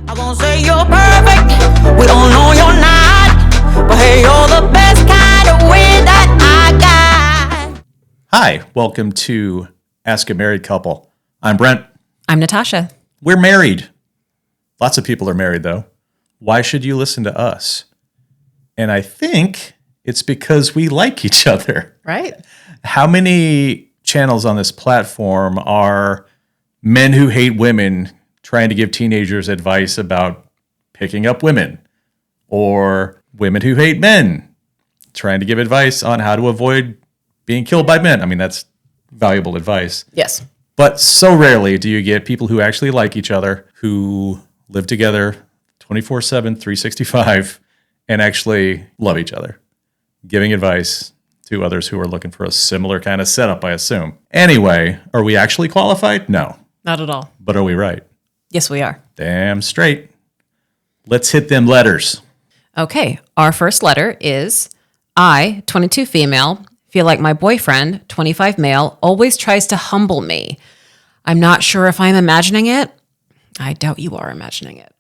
I'm gonna say you're perfect. We don't know you're not. But hey, you're the best kind of way that I got. Hi, welcome to Ask a Married Couple. I'm Brent. I'm Natasha. We're married. Lots of people are married, though. Why should you listen to us? And I think it's because we like each other. Right. How many channels on this platform are men who hate women trying to give teenagers advice about picking up women? Or women who hate men trying to give advice on how to avoid being killed by men? I mean, that's valuable advice. Yes. But so rarely do you get people who actually like each other, who live together 24/7, 365, and actually love each other, giving advice to others who are looking for a similar kind of setup, I assume. Anyway, are we actually qualified? No. Not at all. But are we right? Yes, we are. Damn straight. Let's hit them letters. Okay. Our first letter is I, 22 female, feel like my boyfriend, 25 male, always tries to humble me. I'm not sure if I'm imagining it. I doubt you are imagining it.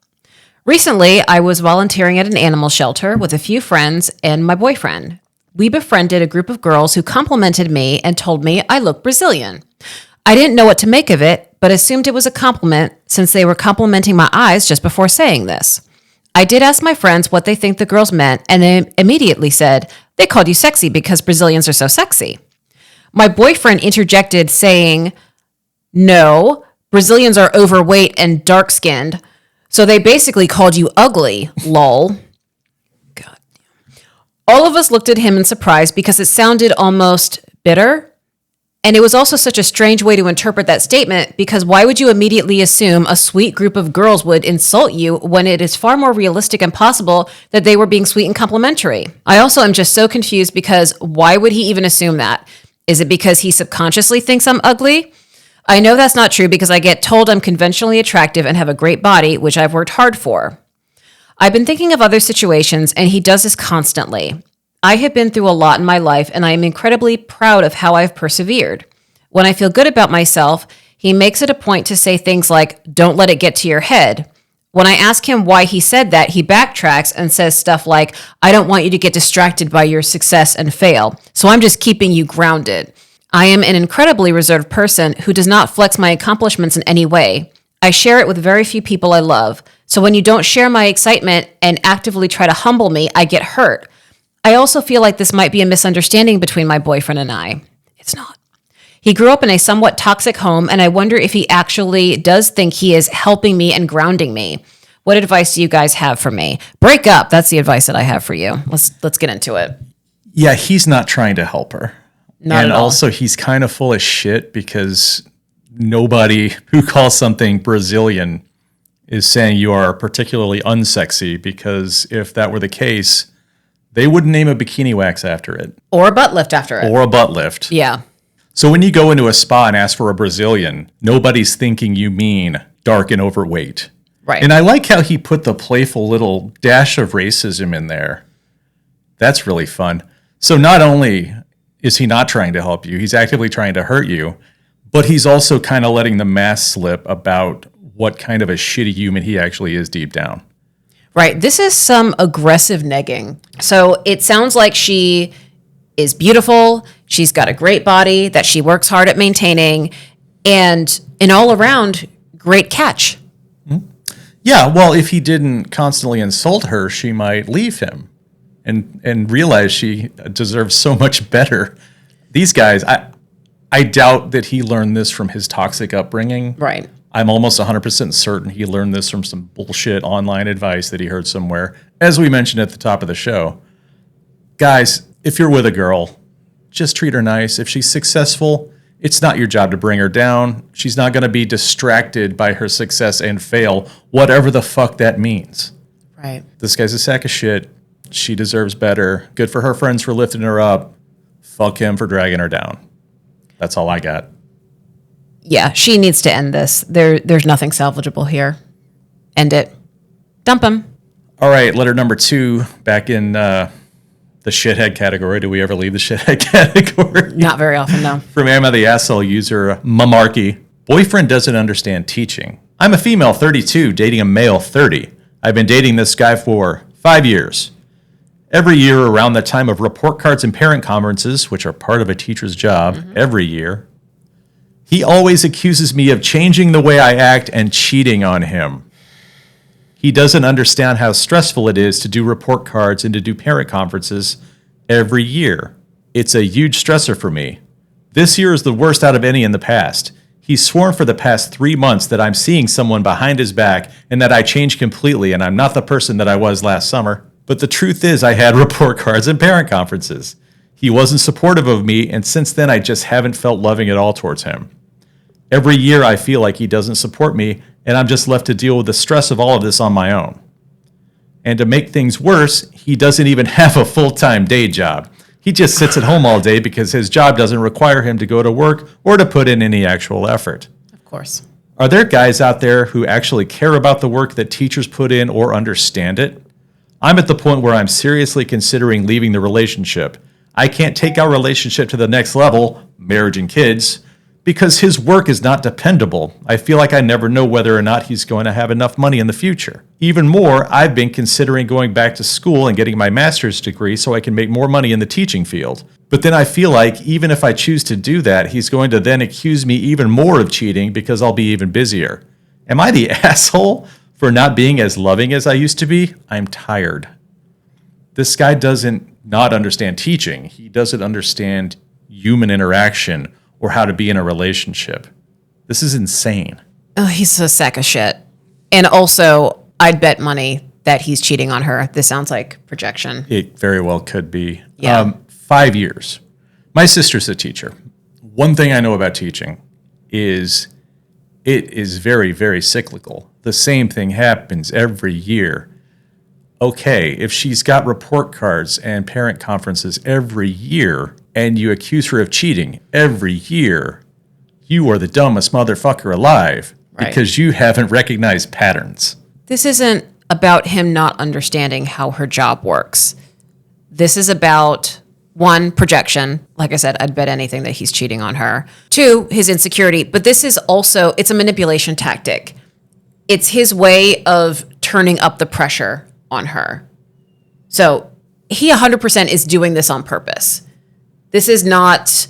Recently, I was volunteering at an animal shelter with a few friends and my boyfriend. We befriended a group of girls who complimented me and told me I look Brazilian. I didn't know what to make of it, but assumed it was a compliment since they were complimenting my eyes just before saying this. I did ask my friends what they think the girls meant, and they immediately said, they called you sexy because Brazilians are so sexy. My boyfriend interjected saying, no, Brazilians are overweight and dark-skinned, so they basically called you ugly, lol. God. All of us looked at him in surprise because it sounded almost bitter. And it was also such a strange way to interpret that statement because why would you immediately assume a sweet group of girls would insult you when it is far more realistic and possible that they were being sweet and complimentary? I also am just so confused because why would he even assume that? Is it because he subconsciously thinks I'm ugly? I know that's not true because I get told I'm conventionally attractive and have a great body, which I've worked hard for. I've been thinking of other situations, and he does this constantly. I have been through a lot in my life, and I am incredibly proud of how I've persevered. When I feel good about myself, he makes it a point to say things like, don't let it get to your head. When I ask him why he said that, he backtracks and says stuff like, I don't want you to get distracted by your success and fail, so I'm just keeping you grounded. I am an incredibly reserved person who does not flex my accomplishments in any way. I share it with very few people I love. So when you don't share my excitement and actively try to humble me, I get hurt. I also feel like this might be a misunderstanding between my boyfriend and I. It's not. He grew up in a somewhat toxic home, and I wonder if he actually does think he is helping me and grounding me. What advice do you guys have for me? Break up. That's the advice that I have for you. Let's get into it. Yeah, he's not trying to help her. Not at all. Also, he's kind of full of shit because nobody who calls something Brazilian is saying you are particularly unsexy, because if that were the case, they wouldn't name a bikini wax after it. Or a butt lift after it. Or a butt lift. Yeah. So when you go into a spa and ask for a Brazilian, nobody's thinking you mean dark and overweight. Right. And I like how he put the playful little dash of racism in there. That's really fun. So not only is he not trying to help you, he's actively trying to hurt you, but he's also kind of letting the mask slip about what kind of a shitty human he actually is deep down. Right. This is some aggressive negging. So it sounds like she is beautiful. She's got a great body that she works hard at maintaining, and an all around great catch. Yeah. Well, if he didn't constantly insult her, she might leave him and realize she deserves so much better. These guys, I doubt that he learned this from his toxic upbringing. Right. I'm almost 100% certain he learned this from some bullshit online advice that he heard somewhere. As we mentioned at the top of the show, guys, if you're with a girl, just treat her nice. If she's successful, it's not your job to bring her down. She's not going to be distracted by her success and fail, whatever the fuck that means. Right. This guy's a sack of shit. She deserves better. Good for her friends for lifting her up. Fuck him for dragging her down. That's all I got. Yeah, she needs to end this. There's nothing salvageable here. End it. Dump him. All right, letter number 2, back in the shithead category. Do we ever leave the shithead category? Not very often, no. From Emma the Asshole user, Mamarkey. Boyfriend doesn't understand teaching. I'm a female 32 dating a male 30. I've been dating this guy for 5 years. Every year around the time of report cards and parent conferences, which are part of a teacher's job every year, he always accuses me of changing the way I act and cheating on him. He doesn't understand how stressful it is to do report cards and to do parent conferences every year. It's a huge stressor for me. This year is the worst out of any in the past. He's sworn for the past 3 months that I'm seeing someone behind his back and that I changed completely and I'm not the person that I was last summer. But the truth is I had report cards and parent conferences. He wasn't supportive of me, and since then I just haven't felt loving at all towards him. Every year I feel like he doesn't support me, and I'm just left to deal with the stress of all of this on my own. And to make things worse, he doesn't even have a full-time day job. He just sits at home all day because his job doesn't require him to go to work or to put in any actual effort. Of course. Are there guys out there who actually care about the work that teachers put in or understand it? I'm at the point where I'm seriously considering leaving the relationship. I can't take our relationship to the next level, marriage and kids, because his work is not dependable. I feel like I never know whether or not he's going to have enough money in the future. Even more, I've been considering going back to school and getting my master's degree so I can make more money in the teaching field. But then I feel like even if I choose to do that, he's going to then accuse me even more of cheating because I'll be even busier. Am I the asshole for not being as loving as I used to be? I'm tired. This guy doesn't not understand teaching. He doesn't understand human interaction or how to be in a relationship. This is insane. Oh, he's a sack of shit. And also, I'd bet money that he's cheating on her. This sounds like projection. It very well could be. Yeah. 5 years. My sister's a teacher. One thing I know about teaching is it is very, very cyclical. The same thing happens every year. Okay, if she's got report cards and parent conferences every year and you accuse her of cheating every year, you are the dumbest motherfucker alive because you haven't recognized patterns. This isn't about him not understanding how her job works. This is about, 1, projection. Like I said, I'd bet anything that he's cheating on her. 2, his insecurity. But this is also, it's a manipulation tactic. It's his way of turning up the pressure on her. So he 100% is doing this on purpose. This is not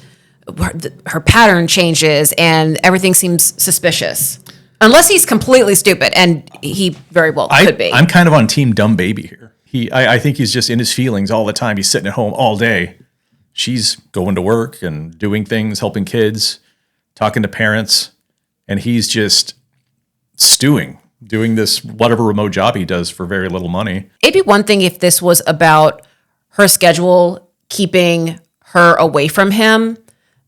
her pattern changes and everything seems suspicious. Unless he's completely stupid, and he very well could be. I'm kind of on team dumb baby here. I think he's just in his feelings all the time. He's sitting at home all day. She's going to work and doing things, helping kids, talking to parents, and he's just stewing, doing this whatever remote job he does for very little money. It'd be one thing if this was about her schedule keeping her away from him,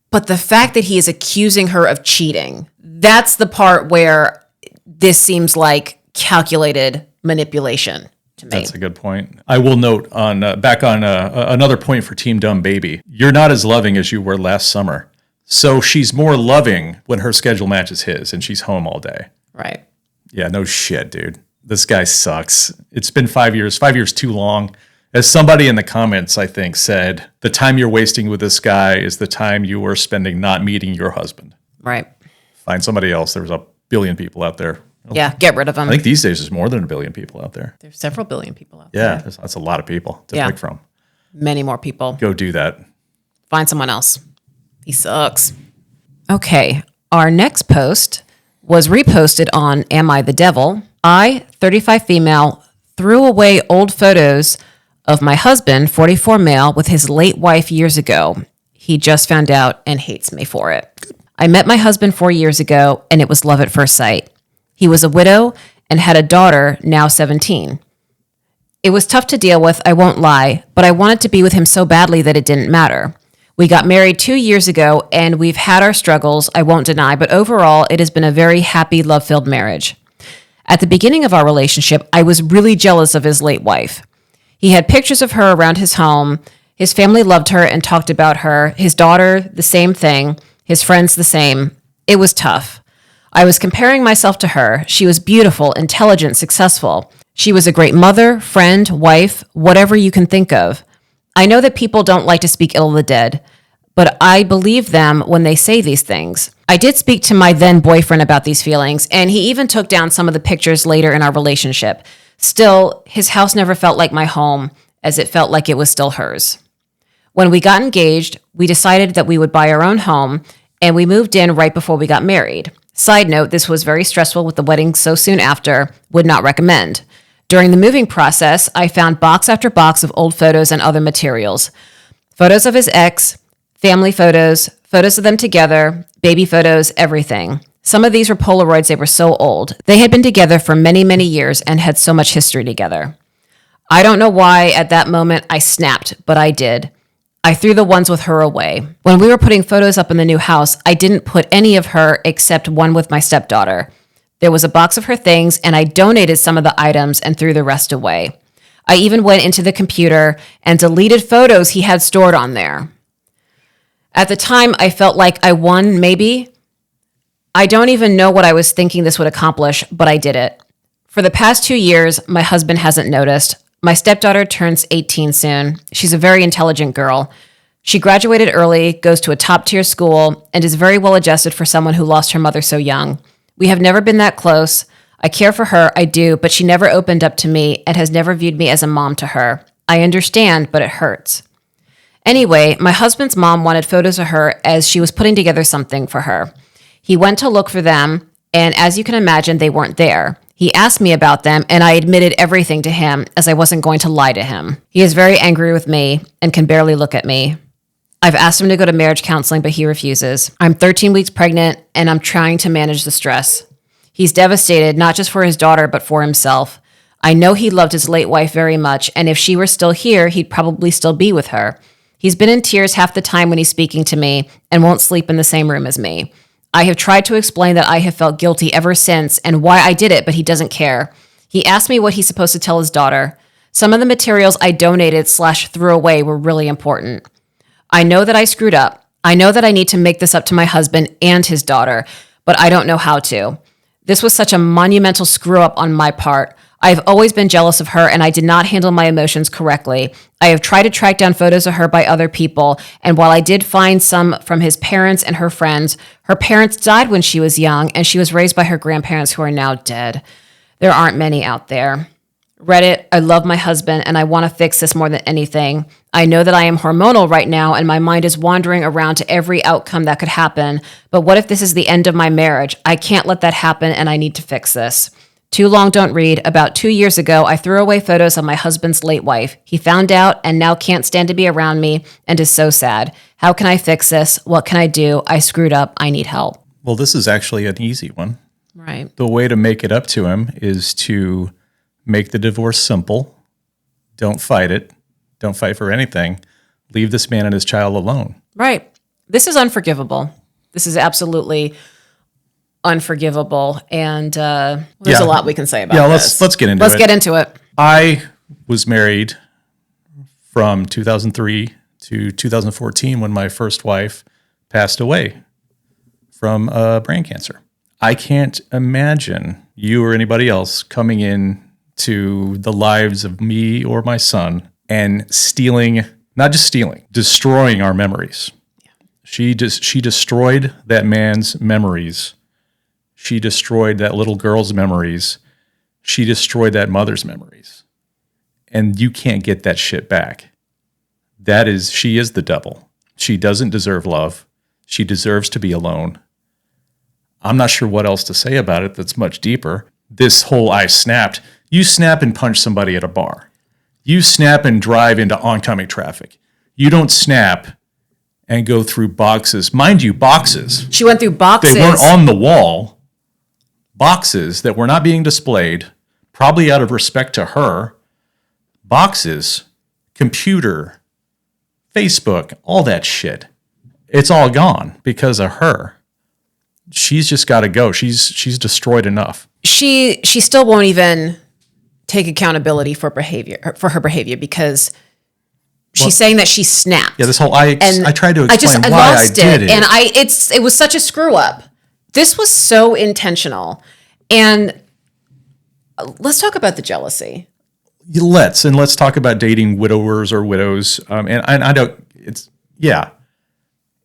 but the fact that he is accusing her of cheating, that's the part where this seems like calculated manipulation to me. That's a good point. I will note on back on another point for Team Dumb Baby. You're not as loving as you were last summer. So she's more loving when her schedule matches his and she's home all day. Right. Yeah, no shit, dude. This guy sucks. It's been 5 years. 5 years too long. As somebody in the comments, I think, said, the time you're wasting with this guy is the time you were spending not meeting your husband. Right. Find somebody else. There's a billion people out there. Yeah, get rid of him. I think these days there's more than a billion people out there. There's several billion people out Yeah, there. that's a lot of people to Yeah. pick from. Many more people. Go do that. Find someone else. He sucks. Okay, our next post was reposted on Am I the Devil? I, 35 female, threw away old photos of my husband, 44 male, with his late wife years ago. He just found out and hates me for it. I met my husband 4 years ago, and it was love at first sight. He was a widow and had a daughter, now 17. It was tough to deal with, I won't lie, but I wanted to be with him so badly that it didn't matter. We got married 2 years ago, and we've had our struggles, I won't deny, but overall, it has been a very happy, love-filled marriage. At the beginning of our relationship, I was really jealous of his late wife. He had pictures of her around his home. His family loved her and talked about her. His daughter, the same thing. His friends, the same. It was tough. I was comparing myself to her. She was beautiful, intelligent, successful. She was a great mother, friend, wife, whatever you can think of. I know that people don't like to speak ill of the dead, but I believe them when they say these things. I did speak to my then boyfriend about these feelings, and he even took down some of the pictures later in our relationship. Still, his house never felt like my home, as it felt like it was still hers. When we got engaged, we decided that we would buy our own home, and we moved in right before we got married. Side note, this was very stressful with the wedding so soon after, would not recommend. During the moving process, I found box after box of old photos and other materials. Photos of his ex, family photos, photos of them together, baby photos, everything. Some of these were Polaroids. They were so old. They had been together for many, many years and had so much history together. I don't know why at that moment I snapped, but I did. I threw the ones with her away. When we were putting photos up in the new house, I didn't put any of her except one with my stepdaughter. There was a box of her things, and I donated some of the items and threw the rest away. I even went into the computer and deleted photos he had stored on there. At the time, I felt like I won, maybe. I don't even know what I was thinking this would accomplish, but I did it. For the past 2 years, my husband hasn't noticed. My stepdaughter turns 18 soon. She's a very intelligent girl. She graduated early, goes to a top-tier school, and is very well adjusted for someone who lost her mother so young. We have never been that close. I care for her, I do, but she never opened up to me and has never viewed me as a mom to her. I understand, but it hurts. Anyway, my husband's mom wanted photos of her as she was putting together something for her. He went to look for them, and as you can imagine, they weren't there. He asked me about them, and I admitted everything to him, as I wasn't going to lie to him. He is very angry with me and can barely look at me. I've asked him to go to marriage counseling, but he refuses. I'm 13 weeks pregnant, and I'm trying to manage the stress. He's devastated, not just for his daughter, but for himself. I know he loved his late wife very much, and if she were still here, he'd probably still be with her. He's been in tears half the time when he's speaking to me and won't sleep in the same room as me. I have tried to explain that I have felt guilty ever since and why I did it, but he doesn't care. He asked me what he's supposed to tell his daughter. Some of the materials I donated/threw away were really important. I know that I screwed up. I know that I need to make this up to my husband and his daughter, but I don't know how to. This was such a monumental screw up on my part. I've always been jealous of her, and I did not handle my emotions correctly. I have tried to track down photos of her by other people, and while I did find some from his parents and her friends, her parents died when she was young, and she was raised by her grandparents who are now dead. There aren't many out there. Reddit, I love my husband, and I want to fix this more than anything. I know that I am hormonal right now, and my mind is wandering around to every outcome that could happen, but what if this is the end of my marriage? I can't let that happen, and I need to fix this. Too long, don't read. About 2 years ago, I threw away photos of my husband's late wife. He found out and now can't stand to be around me and is so sad. How can I fix this? What can I do? I screwed up. I need help. Well, this is actually an easy one. Right. The way to make it up to him is to make the divorce simple. Don't fight it. Don't fight for anything. Leave this man and his child alone. Right. This is unforgivable. This is absolutely unforgivable, and there's a lot we can say about this. Let's get into it. Let's get into it. I was married from 2003 to 2014 when my first wife passed away from brain cancer. I can't imagine you or anybody else coming in to the lives of me or my son and stealing, not just stealing, destroying our memories. Yeah. She destroyed that man's memories. She destroyed that little girl's memories. She destroyed that mother's memories. And you can't get that shit back. She is the devil. She doesn't deserve love. She deserves to be alone. I'm not sure what else to say about it that's much deeper. This whole I snapped. You snap and punch somebody at a bar. You snap and drive into oncoming traffic. You don't snap and go through boxes. Mind you, boxes. She went through boxes. They weren't on the wall. Boxes that were not being displayed, probably out of respect to her. Boxes, computer, Facebook, all that shit. It's all gone because of her. She's just got to go. She's destroyed enough. She still won't even take accountability for her behavior because she's saying that she snapped. Yeah, this whole I tried to explain why I did it. And it was such a screw up. This was so intentional. And let's talk about the jealousy. Let's talk about dating widowers or widows. And I don't,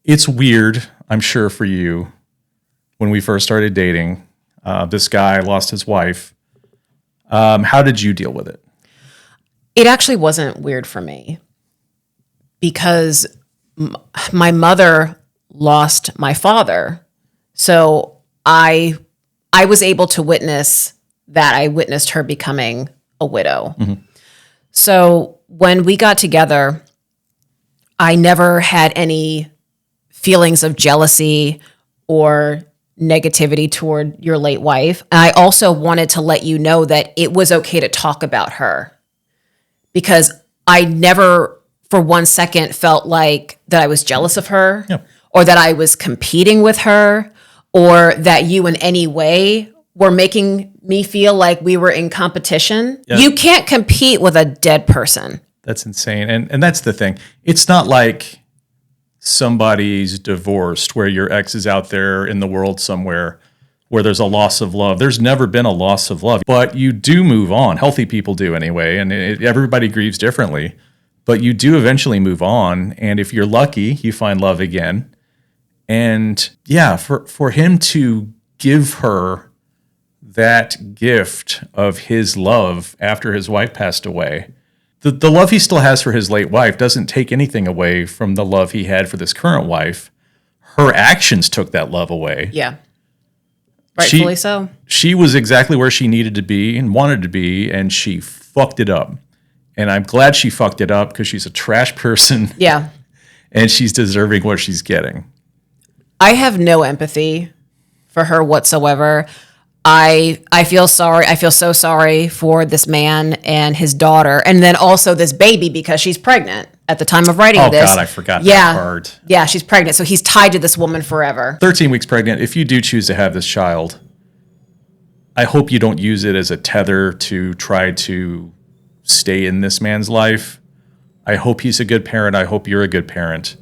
It's weird, I'm sure, for you. When we first started dating, this guy lost his wife. How did you deal with it? It actually wasn't weird for me because my mother lost my father. So I was able to witness that. I witnessed her becoming a widow. Mm-hmm. So when we got together, I never had any feelings of jealousy or negativity toward your late wife. And I also wanted to let you know that it was okay to talk about her, because I never for 1 second felt like that I was jealous of her, or that I was competing with her, or that you in any way were making me feel like we were in competition. Yep. You can't compete with a dead person. That's insane. And that's the thing. It's not like somebody's divorced where your ex is out there in the world somewhere where there's a loss of love. There's never been a loss of love, but you do move on. Healthy people do anyway, and everybody grieves differently, but you do eventually move on. And if you're lucky, you find love again. And yeah, for him to give her that gift of his love after his wife passed away, the love he still has for his late wife doesn't take anything away from the love he had for this current wife. Her actions took that love away. Yeah. Rightfully so. She was exactly where she needed to be and wanted to be, and she fucked it up. And I'm glad she fucked it up because she's a trash person. Yeah. And she's deserving what she's getting. I have no empathy for her whatsoever. I feel sorry. I feel so sorry for this man and his daughter, and then also this baby, because she's pregnant at the time of writing this. Oh, God, I forgot that part. Yeah, she's pregnant. So he's tied to this woman forever. 13 weeks pregnant. If you do choose to have this child, I hope you don't use it as a tether to try to stay in this man's life. I hope he's a good parent. I hope you're a good parent.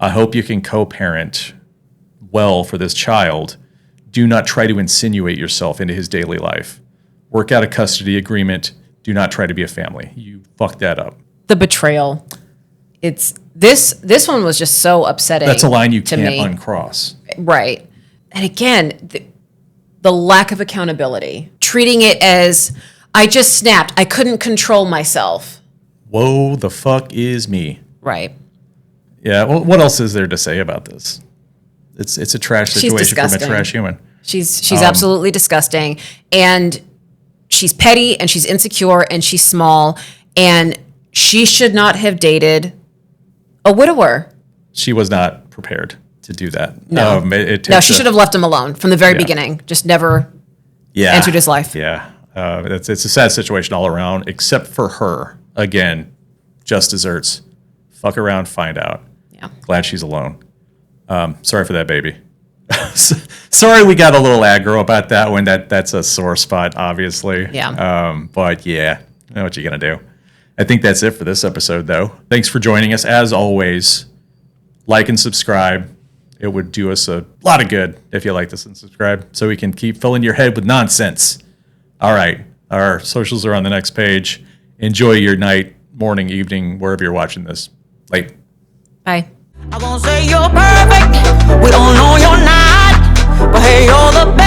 I hope you can co-parent well for this child. Do not try to insinuate yourself into his daily life. Work out a custody agreement. Do not try to be a family. You fucked that up. The betrayal. It's this one was just so upsetting. That's a line you can't uncross. Right. And again, the lack of accountability. Treating it as, I just snapped. I couldn't control myself. Whoa, the fuck is me? Right. Yeah, well, what else is there to say about this? It's a trash situation from a trash human. She's absolutely disgusting. And she's petty and she's insecure and she's small. And she should not have dated a widower. She was not prepared to do that. No, she should have left him alone from the very beginning. Just never entered his life. Yeah, it's a sad situation all around, except for her. Again, just desserts. Fuck around, find out. Yeah. Glad she's alone. Sorry for that, baby. Sorry we got a little aggro about that one. That's a sore spot, obviously. Yeah. But yeah, you know what you're going to do. I think that's it for this episode, though. Thanks for joining us. As always, like and subscribe. It would do us a lot of good if you like this and subscribe so we can keep filling your head with nonsense. All right. Our socials are on the next page. Enjoy your night, morning, evening, wherever you're watching this. Late. Bye. I won't say you're perfect. We don't know you're not. But hey, you're the best.